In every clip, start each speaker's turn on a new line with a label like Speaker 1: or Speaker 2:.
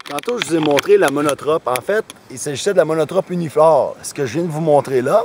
Speaker 1: Tantôt, je vous ai montré la monotrope. En fait, il s'agissait de la monotrope uniflore. Ce que je viens de vous montrer là,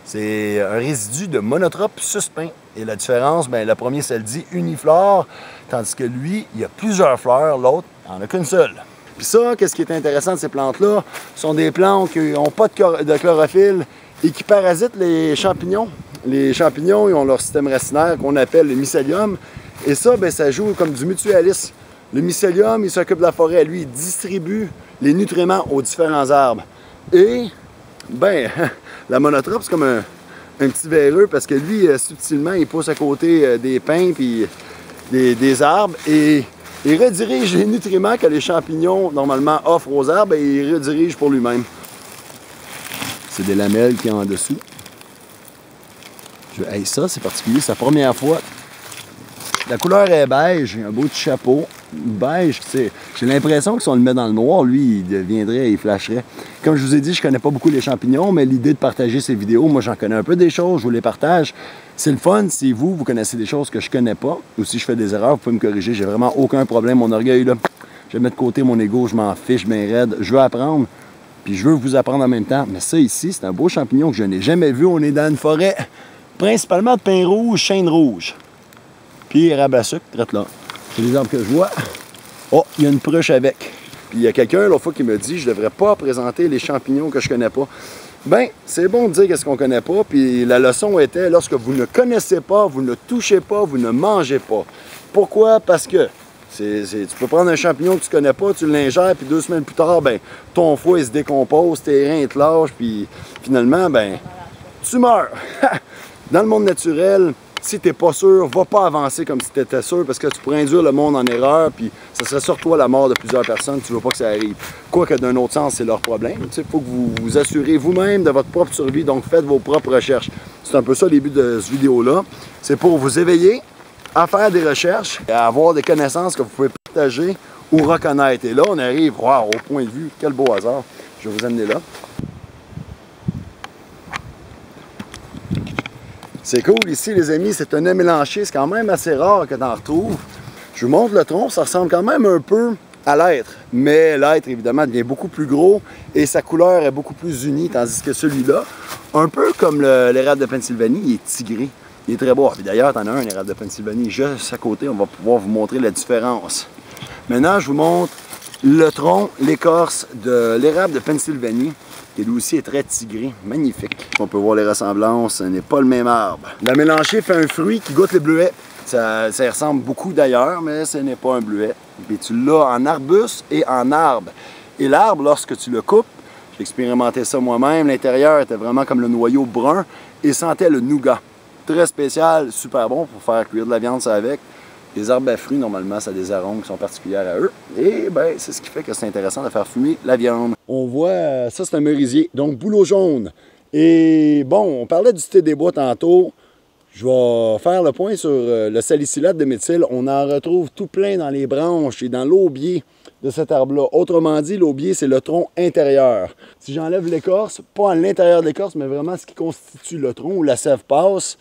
Speaker 1: c'est un résidu de monotrope suspens. Et la différence, bien, le premier, ça le dit uniflore, tandis que lui, il y a plusieurs fleurs, l'autre, il n'en a qu'une seule. Puis ça, qu'est-ce qui est intéressant de ces plantes-là? Ce sont des plantes qui n'ont pas de chlorophylle et qui parasitent les champignons. Les champignons, ils ont leur système racinaire qu'on appelle le mycélium. Et ça, bien, ça joue comme du mutualisme. Le mycélium, il s'occupe de la forêt. Lui, il distribue les nutriments aux différents arbres. Et, ben, la monotrope, c'est comme un petit véreux parce que lui, subtilement, il pousse à côté des pins puis des arbres et il redirige les nutriments que les champignons, normalement, offrent aux arbres et il redirige pour lui-même. C'est des lamelles qui sont en dessous. Hey, ça, c'est particulier, c'est la première fois. La couleur est beige, un beau petit chapeau. Beige, j'ai l'impression que si on le met dans le noir, lui, il deviendrait, il flasherait. Comme je vous ai dit, je connais pas beaucoup les champignons, mais l'idée de partager ces vidéos, moi j'en connais un peu des choses, je vous les partage. C'est le fun, si vous connaissez des choses que je connais pas, ou si je fais des erreurs, vous pouvez me corriger, j'ai vraiment aucun problème. Mon orgueil, là, je vais mettre de côté mon ego, je m'en fiche bien raide, je veux apprendre, puis je veux vous apprendre en même temps. Mais ça ici, c'est un beau champignon que je n'ai jamais vu, on est dans une forêt, principalement de pin rouge, chêne rouge. Puis érable à sucre, traite là. C'est les arbres que je vois. Oh, il y a une pruche avec. Puis il y a quelqu'un l'autre fois qui me dit je devrais pas présenter les champignons que je connais pas. Ben, c'est bon de dire qu'est-ce qu'on connaît pas. Puis la leçon était lorsque vous ne connaissez pas, vous ne touchez pas, vous ne mangez pas. Pourquoi? Parce que tu peux prendre un champignon que tu connais pas, tu l'ingères, puis 2 semaines plus tard, ben, ton foie il se décompose, tes reins te lâchent, puis finalement, ben, tu meurs. Dans le monde naturel, si tu n'es pas sûr, va pas avancer comme si tu étais sûr parce que tu pourrais induire le monde en erreur puis ça serait sur toi la mort de plusieurs personnes, tu veux pas que ça arrive. Quoique d'un autre sens, c'est leur problème. Il faut que vous vous assurez vous-même de votre propre survie, donc faites vos propres recherches. C'est un peu ça le but de cette vidéo-là. C'est pour vous éveiller à faire des recherches et à avoir des connaissances que vous pouvez partager ou reconnaître. Et là, on arrive, wow, au point de vue, quel beau hasard. Je vais vous amener là. C'est cool ici, les amis, c'est un amélanchier, c'est quand même assez rare que tu en retrouves. Je vous montre le tronc, ça ressemble quand même un peu à l'être, mais l'être, évidemment, devient beaucoup plus gros et sa couleur est beaucoup plus unie, tandis que celui-là, un peu comme l'érable de Pennsylvanie, il est tigré. Il est très beau. D'ailleurs, tu en as un érable de Pennsylvanie juste à côté, on va pouvoir vous montrer la différence. Maintenant, je vous montre le tronc, l'écorce de l'érable de Pennsylvanie, qui lui aussi est très tigré, magnifique. On peut voir les ressemblances, ce n'est pas le même arbre. La mélanchée fait un fruit qui goûte les bleuets. Ça ressemble beaucoup d'ailleurs, mais ce n'est pas un bleuet. Et tu l'as en arbuste et en arbre. Et l'arbre, lorsque tu le coupes, j'ai expérimenté ça moi-même, l'intérieur était vraiment comme le noyau brun et sentait le nougat. Très spécial, super bon pour faire cuire de la viande ça avec. Les arbres à fruits, normalement, ça a des arômes qui sont particuliers à eux. Et ben, c'est ce qui fait que c'est intéressant de faire fumer la viande. On voit, ça c'est un merisier, donc bouleau jaune. Et bon, on parlait du thé des bois tantôt. Je vais faire le point sur le salicylate de méthyle. On en retrouve tout plein dans les branches et dans l'aubier de cet arbre-là. Autrement dit, l'aubier, c'est le tronc intérieur. Si j'enlève l'écorce, pas à l'intérieur de l'écorce, mais vraiment ce qui constitue le tronc où la sève passe,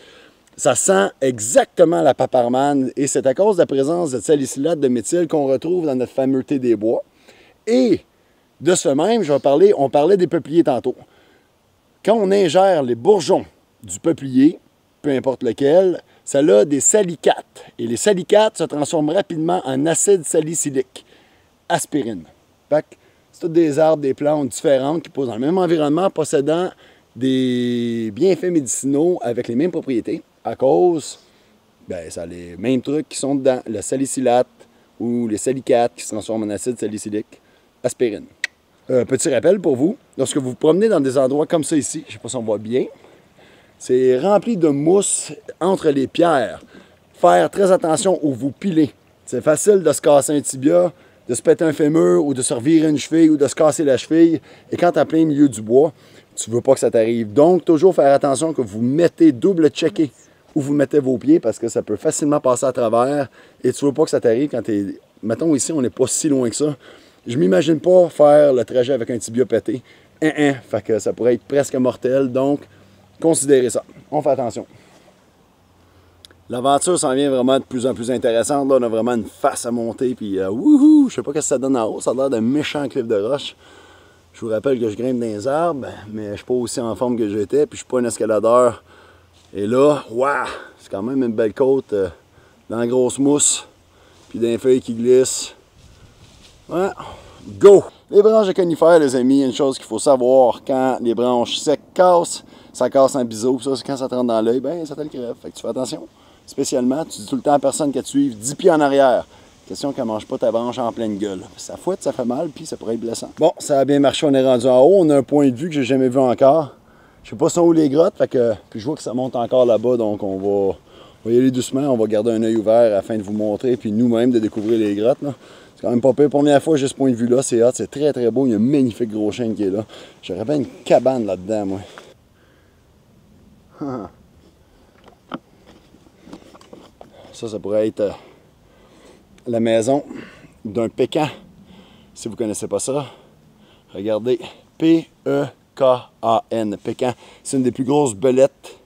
Speaker 1: ça sent exactement la paparmane et c'est à cause de la présence de salicylate de méthyle qu'on retrouve dans notre fameux thé des bois. Et de ce même, on parlait des peupliers tantôt. Quand on ingère les bourgeons du peuplier, peu importe lequel, ça a des salicates. Et les salicates se transforment rapidement en acide salicylique, aspirine. C'est tous des arbres, des plantes différentes qui poussent dans le même environnement, possédant des bienfaits médicinaux avec les mêmes propriétés. À cause, ben, ça a les mêmes trucs qui sont dedans, le salicylate ou les salicates qui se transforment en acide salicylique, aspirine. Petit rappel pour vous, lorsque vous vous promenez dans des endroits comme ça ici, je ne sais pas si on voit bien, c'est rempli de mousse entre les pierres. Faire très attention où vous pilez. C'est facile de se casser un tibia, de se péter un fémur ou de se revirer une cheville ou de se casser la cheville. Et quand tu es en plein milieu du bois, tu ne veux pas que ça t'arrive. Donc, toujours faire attention que vous mettez double-checker où vous mettez vos pieds parce que ça peut facilement passer à travers et tu ne veux pas que ça t'arrive quand tu es... Mettons ici, on n'est pas si loin que ça. Je ne m'imagine pas faire le trajet avec un tibia pété. Fait que ça pourrait être presque mortel, donc considérez ça. On fait attention. L'aventure s'en vient vraiment de plus en plus intéressante. Là, on a vraiment une face à monter. Puis, wouhou! Je sais pas ce que ça donne en haut. Ça a l'air d'un méchant cliff de roche. Je vous rappelle que je grimpe dans les arbres, mais je suis pas aussi en forme que j'étais. Puis, je suis pas un escaladeur. Et là, waouh! C'est quand même une belle côte dans la grosse mousse. Puis, dans les feuilles qui glissent. Ouais, go! Les branches de conifères, les amis, il y a une chose qu'il faut savoir. Quand les branches secs cassent, ça casse en biseau. Ça, quand ça te rentre dans l'œil, ben ça te le crève. Fait que tu fais attention. Spécialement, tu dis tout le temps à personne qu'elle te suive 10 pieds en arrière. Question qu'elle ne mange pas ta branche en pleine gueule. Ça fouette, ça fait mal, puis ça pourrait être blessant. Bon, ça a bien marché, on est rendu en haut. On a un point de vue que j'ai jamais vu encore. Je sais pas sont où les grottes, fait que, puis je vois que ça monte encore là-bas, donc on va y aller doucement. On va garder un œil ouvert afin de vous montrer, puis nous-mêmes de découvrir les grottes. C'est quand même pas pire. Première fois, j'ai ce point de vue-là, c'est hot, c'est très très beau. Il y a un magnifique gros chêne qui est là. J'aurais bien une cabane là-dedans, moi. Ça pourrait être la maison d'un pécan. Si vous ne connaissez pas ça, regardez. P-E-K-A-N. Pécan. C'est une des plus grosses belettes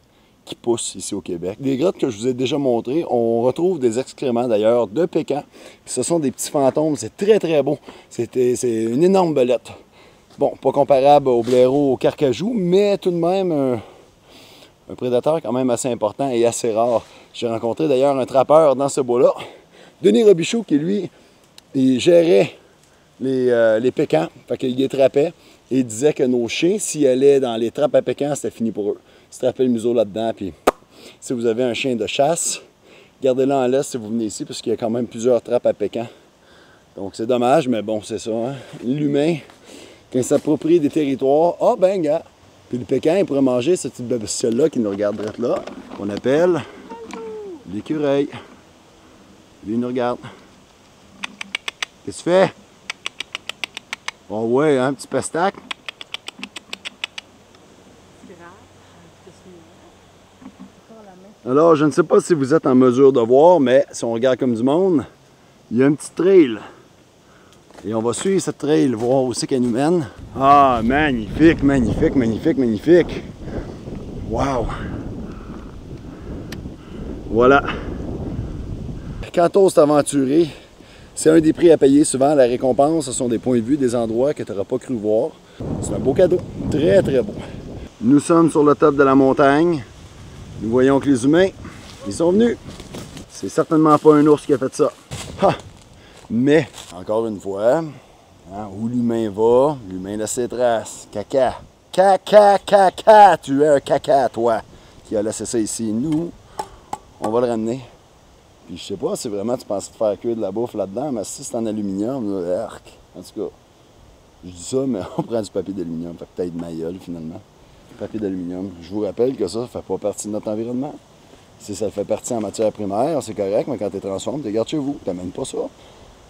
Speaker 1: qui poussent ici au Québec. Des grottes que je vous ai déjà montrées, on retrouve des excréments d'ailleurs de pécan. Puis ce sont des petits fantômes. C'est très très beau. C'est une énorme belette. Bon, pas comparable au blaireau, au carcajou, mais tout de même un prédateur quand même assez important et assez rare. J'ai rencontré d'ailleurs un trappeur dans ce bois-là, Denis Robichaud, qui lui, il gérait les pécans, fait qu'il les trappait et il disait que nos chiens, s'ils allaient dans les trappes à pécans, c'était fini pour eux. Ils se trappaient le museau là-dedans, puis si vous avez un chien de chasse, gardez-le en laisse si vous venez ici, parce qu'il y a quand même plusieurs trappes à pécans. Donc c'est dommage, mais bon, c'est ça. Hein? L'humain, quand il s'approprie des territoires, ah ben, gars! Puis le pécan, il pourrait manger ce petite bestiole-là qui nous regarde là, qu'on appelle l'écureuil. Lui, il nous regarde. Qu'est-ce que tu fais? Oh ouais, un petit pestac. Alors, je ne sais pas si vous êtes en mesure de voir, mais si on regarde comme du monde, il y a un petit trail. Et on va suivre cette trail, voir où c'est qu'elle nous mène. Ah, magnifique, magnifique, magnifique, magnifique. Wow! Voilà. Quand on s'est aventuré, c'est un des prix à payer souvent. La récompense, ce sont des points de vue, des endroits que tu n'auras pas cru voir. C'est un beau cadeau. Très, très beau. Nous sommes sur le top de la montagne. Nous voyons que les humains, ils sont venus. C'est certainement pas un ours qui a fait ça. Ha! Mais, encore une fois, hein, où l'humain va, l'humain laisse ses traces. Caca. Caca, caca. Tu es un caca, toi, qui a laissé ça ici. Nous, on va le ramener. Puis je sais pas si vraiment tu penses te faire cuire de la bouffe là-dedans, mais si c'est en aluminium, là, arc. En tout cas, je dis ça, mais on prend du papier d'aluminium. Fait peut-être ma gueule, finalement. Papier d'aluminium. Je vous rappelle que ça ne fait pas partie de notre environnement. Si ça fait partie en matière primaire, c'est correct, mais quand tu transformes, tu gardes chez vous. Tu n'amènes pas ça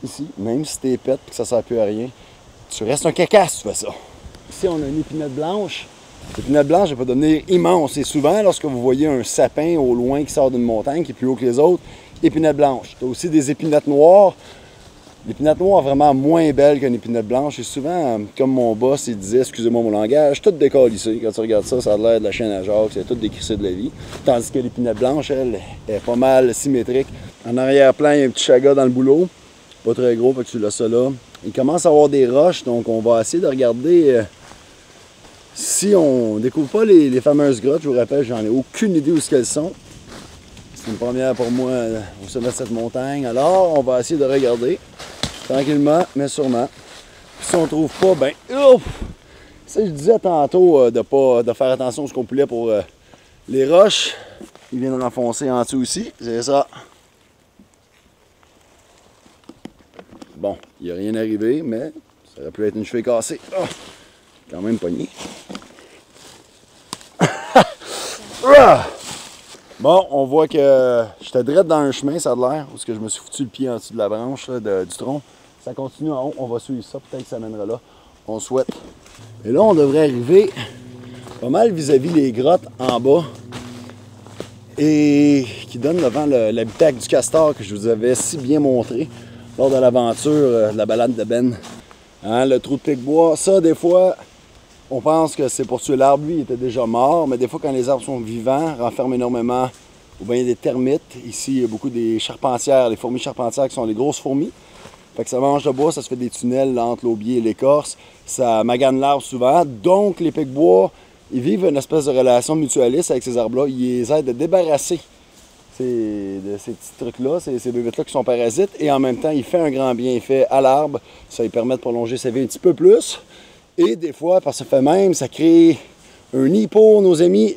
Speaker 1: ici. Même si tu es pète et que ça ne sert plus à rien, tu restes un caca si tu fais ça. Ici, on a une épinette blanche. L'épinette blanche, elle peut devenir immense. Et souvent, lorsque vous voyez un sapin au loin qui sort d'une montagne, qui est plus haut que les autres, épinette blanche. Tu as aussi des épinettes noires. L'épinette noire est vraiment moins belle qu'une épinette blanche. Et souvent, comme mon boss, il disait, excusez-moi mon langage, tout décalissé. Quand tu regardes ça, ça a l'air de la chaîne à Jacques, c'est tout décrissé de la vie. Tandis que l'épinette blanche, elle, est pas mal symétrique. En arrière-plan, il y a un petit chaga dans le boulot. Pas très gros, fait que tu l'as ça là. Il commence à avoir des roches, donc on va essayer de regarder si on ne découvre pas les fameuses grottes. Je vous rappelle, j'en ai aucune idée où elles sont. C'est une première pour moi au sommet de cette montagne. Alors, on va essayer de regarder. Tranquillement, mais sûrement. Puis si on ne trouve pas, ben, ouf! Ça, je disais tantôt de faire attention à ce qu'on pouvait pour les roches. Il vient d'en enfoncer en dessous aussi, c'est ça. Bon, il n'y a rien arrivé, mais ça aurait pu être une cheville cassée. Oh, quand même pogné. Bon, on voit que j'étais direct dans un chemin, ça a l'air, parce que je me suis foutu le pied en dessous de la branche là, du tronc. Ça continue en haut, on va suivre ça, peut-être que ça mènera là. On souhaite. Et là, on devrait arriver pas mal vis-à-vis les grottes en bas et qui donnent devant l'habitacle du castor que je vous avais si bien montré lors de l'aventure de la balade de Ben. Hein, le trou de pic-bois, ça, des fois, on pense que c'est pour tuer l'arbre. Lui, il était déjà mort, mais des fois, quand les arbres sont vivants, renferment énormément ou bien des termites. Ici, il y a beaucoup des charpentières, les fourmis charpentières qui sont les grosses fourmis. Fait que ça mange le bois, ça se fait des tunnels entre l'aubier et l'écorce. Ça magane l'arbre souvent. Donc, les pics-bois, ils vivent une espèce de relation mutualiste avec ces arbres-là. Ils les aident à débarrasser de ces petits trucs-là, ces bébêtes-là qui sont parasites. Et en même temps, il fait un grand bienfait à l'arbre. Ça lui permet de prolonger sa vie un petit peu plus. Et des fois, par ce fait même, ça crée un nid pour nos amis.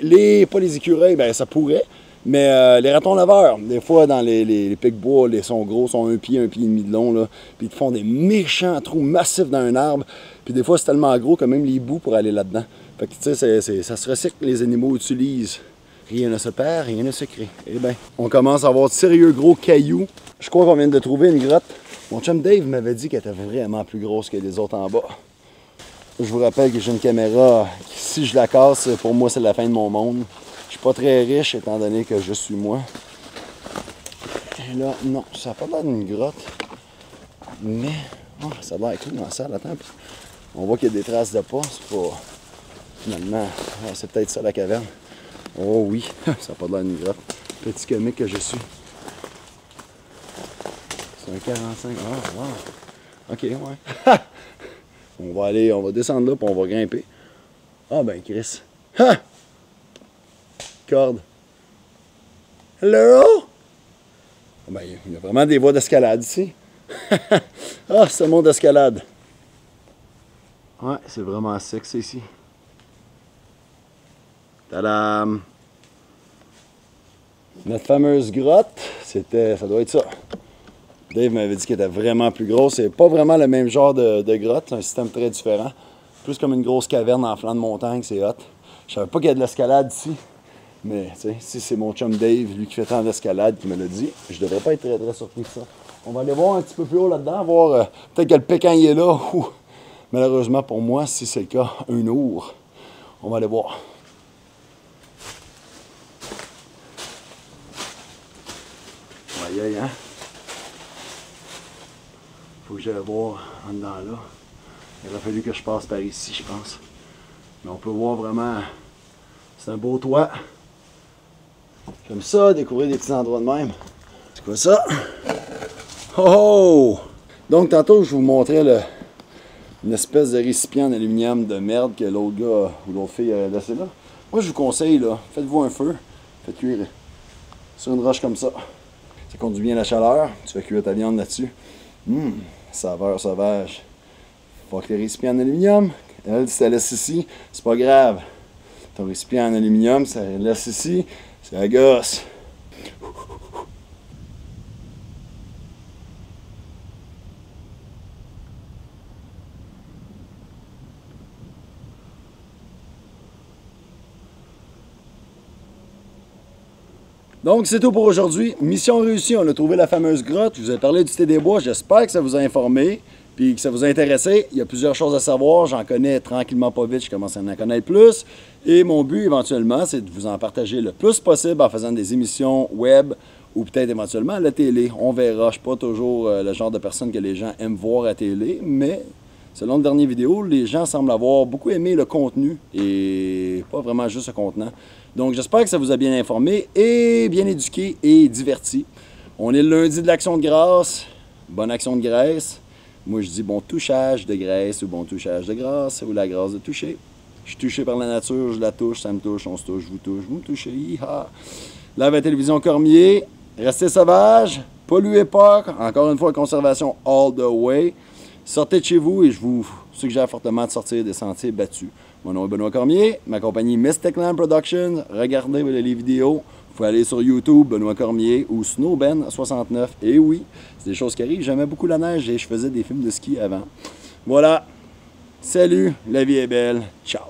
Speaker 1: Pas les écureuils, bien ça pourrait. Mais les ratons laveurs, des fois dans les pics-bois, ils sont gros, sont un pied et demi de long, là, puis ils te font des méchants trous massifs dans un arbre. Puis des fois, c'est tellement gros que même les bouts pour aller là-dedans. Fait que tu sais, ça se recycle que les animaux utilisent. Rien ne se perd, rien ne se crée. Eh bien, on commence à avoir de sérieux gros cailloux. Je crois qu'on vient de trouver une grotte. Mon chum Dave m'avait dit qu'elle était vraiment plus grosse que les autres en bas. Je vous rappelle que j'ai une caméra, si je la casse, pour moi, c'est la fin de mon monde. Je suis pas très riche étant donné que je suis moi. Et là, non, ça n'a pas l'air d'une grotte. Mais, oh, ça a l'air cool dans la salle. Attends, on voit qu'il y a des traces de pas. C'est pas. Finalement, c'est peut-être ça la caverne. Oh oui, ça n'a pas l'air d'une grotte. Petit comique que je suis. C'est un 45. Ah, wow. Ok, ouais. On va descendre là, puis on va grimper. Ah ben, Chris. Ha! Corde. Hello? Ben, il y a vraiment des voies d'escalade ici. Ah, c'est un monde d'escalade. Ouais, c'est vraiment sexy ici. Tadam! Notre fameuse grotte, ça doit être ça. Dave m'avait dit qu'elle était vraiment plus grosse. C'est pas vraiment le même genre de grotte, c'est un système très différent. Plus comme une grosse caverne en flanc de montagne, c'est hot. Je savais pas qu'il y a de l'escalade ici. Mais, tu sais, si c'est mon chum Dave, lui qui fait tant d'escalade, qui me l'a dit, je devrais pas être très, très surpris de ça. On va aller voir un petit peu plus haut là-dedans, voir peut-être que le pécan y est là, ou malheureusement pour moi, si c'est le cas, un ours. On va aller voir. Aïe aïe, hein? Faut que j'aille voir en dedans là. Il aurait fallu que je passe par ici, je pense. Mais on peut voir vraiment, c'est un beau toit. J'aime ça, découvrir des petits endroits de même. C'est quoi ça? Oh! Donc tantôt, je vous montrais une espèce de récipient en aluminium de merde que l'autre gars ou l'autre fille a laissé là. Moi, je vous conseille, là, faites-vous un feu, faites cuire sur une roche comme ça. Ça conduit bien la chaleur, tu fais cuire ta viande là-dessus. Saveur sauvage. Faut que les récipients en aluminium, elle, si ça laisse ici, c'est pas grave. Ton récipient en aluminium, ça laisse ici, c'est la gosse. Donc, c'est tout pour aujourd'hui. Mission réussie, on a trouvé la fameuse grotte. Je vous ai parlé du thé des bois. J'espère que ça vous a informé puis que ça vous a intéressé. Il y a plusieurs choses à savoir. J'en connais tranquillement pas vite. Je commence à en connaître plus. Et mon but, éventuellement, c'est de vous en partager le plus possible en faisant des émissions web ou peut-être éventuellement à la télé. On verra. Je ne suis pas toujours le genre de personne que les gens aiment voir à la télé, mais selon les dernières vidéos, les gens semblent avoir beaucoup aimé le contenu et pas vraiment juste le contenant. Donc, j'espère que ça vous a bien informé et bien éduqué et diverti. On est le lundi de l'Action de grâce. Bonne action de graisse. Moi, je dis bon touchage de graisse ou bon touchage de grâce ou la grâce de toucher. Je suis touché par la nature, je la touche, ça me touche, on se touche, vous me touchez. Hi-ha. Live à Télévision Cormier. Restez sauvages, polluez pas. Encore une fois, conservation all the way. Sortez de chez vous et je vous suggère fortement de sortir des sentiers battus. Mon nom est Benoît Cormier, ma compagnie Mysticland Productions. Regardez les vidéos. Vous pouvez aller sur YouTube, Benoît Cormier ou Snowben69. Et oui, c'est des choses qui arrivent. J'aimais beaucoup la neige et je faisais des films de ski avant. Voilà. Salut, la vie est belle. Ciao.